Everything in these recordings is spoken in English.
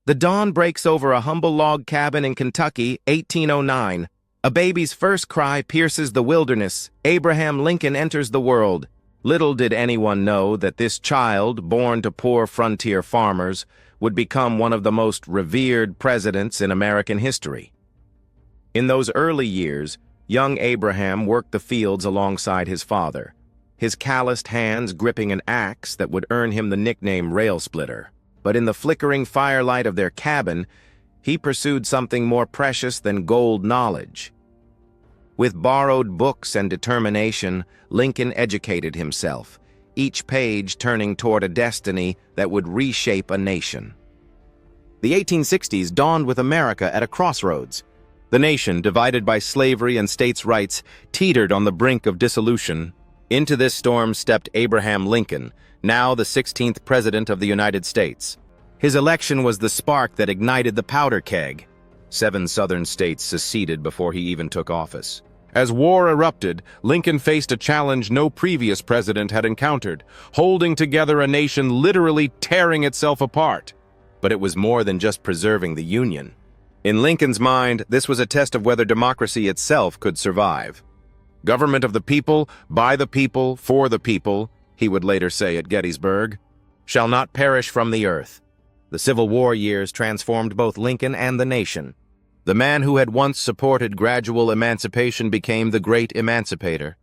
The dawn breaks over a humble log cabin in Kentucky, 1809. A baby's first cry pierces the wilderness. Abraham Lincoln enters the world. Little did anyone know that this child, born to poor frontier farmers, would become one of the most revered presidents in American history. In those early years, young Abraham worked the fields alongside his father, his calloused hands gripping an axe that would earn him the nickname Rail Splitter. But in the flickering firelight of their cabin, he pursued something more precious than gold knowledge. With borrowed books and determination, Lincoln educated himself, each page turning toward a destiny that would reshape a nation. The 1860s dawned with America at a crossroads. The nation, divided by slavery and states' rights, teetered on the brink of dissolution. Into this storm stepped Abraham Lincoln, now the 16th President of the United States. His election was the spark that ignited the powder keg. 7 southern states seceded before he even took office. As war erupted, Lincoln faced a challenge no previous president had encountered, holding together a nation literally tearing itself apart. But it was more than just preserving the Union. In Lincoln's mind, this was a test of whether democracy itself could survive. Government of the people, by the people, for the people, he would later say at Gettysburg, shall not perish from the earth. The Civil War years transformed both Lincoln and the nation. The man who had once supported gradual emancipation became the great emancipator,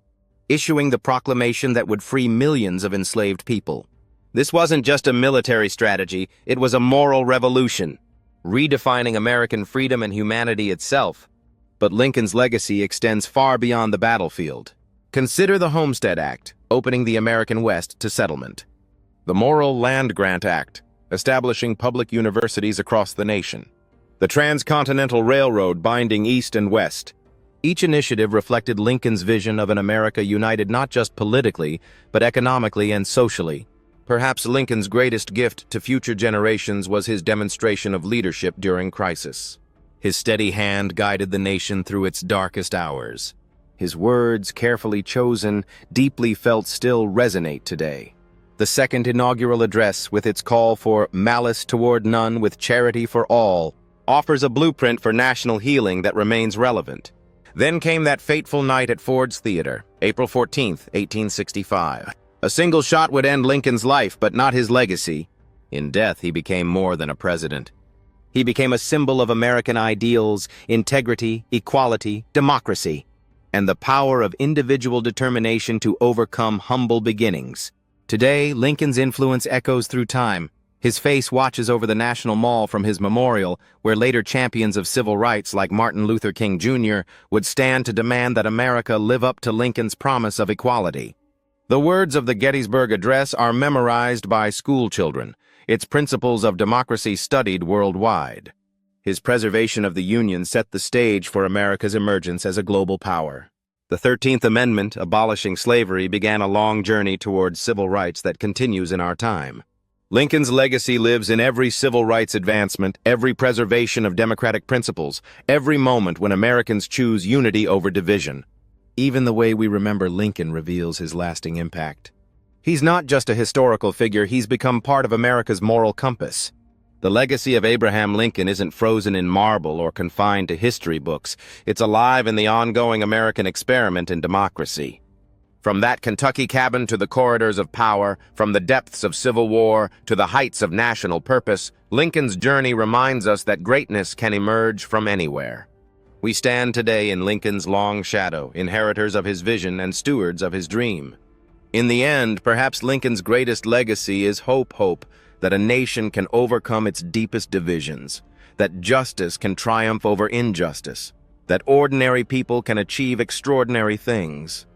issuing the proclamation that would free millions of enslaved people. This wasn't just a military strategy, it was a moral revolution, redefining American freedom and humanity itself. But Lincoln's legacy extends far beyond the battlefield. Consider the Homestead Act, opening the American West to settlement. The Morrill Land Grant Act, establishing public universities across the nation. The Transcontinental Railroad binding East and West. Each initiative reflected Lincoln's vision of an America united not just politically, but economically and socially. Perhaps Lincoln's greatest gift to future generations was his demonstration of leadership during crisis. His steady hand guided the nation through its darkest hours. His words, carefully chosen, deeply felt, still resonate today. The second inaugural address, with its call for malice toward none with charity for all, offers a blueprint for national healing that remains relevant. Then came that fateful night at Ford's Theater, April 14, 1865. A single shot would end Lincoln's life, but not his legacy. In death, he became more than a president. He became a symbol of American ideals, integrity, equality, democracy, and the power of individual determination to overcome humble beginnings. Today, Lincoln's influence echoes through time. His face watches over the National Mall from his memorial, where later champions of civil rights like Martin Luther King Jr. would stand to demand that America live up to Lincoln's promise of equality. The words of the Gettysburg Address are memorized by school children, its principles of democracy studied worldwide. His preservation of the Union set the stage for America's emergence as a global power. The 13th Amendment, abolishing slavery, began a long journey towards civil rights that continues in our time. Lincoln's legacy lives in every civil rights advancement, every preservation of democratic principles, every moment when Americans choose unity over division. Even the way we remember Lincoln reveals his lasting impact. He's not just a historical figure, he's become part of America's moral compass. The legacy of Abraham Lincoln isn't frozen in marble or confined to history books. It's alive in the ongoing American experiment in democracy. From that Kentucky cabin to the corridors of power, from the depths of civil war to the heights of national purpose, Lincoln's journey reminds us that greatness can emerge from anywhere. We stand today in Lincoln's long shadow, inheritors of his vision and stewards of his dream. In the end, perhaps Lincoln's greatest legacy is hope that a nation can overcome its deepest divisions, that justice can triumph over injustice, that ordinary people can achieve extraordinary things.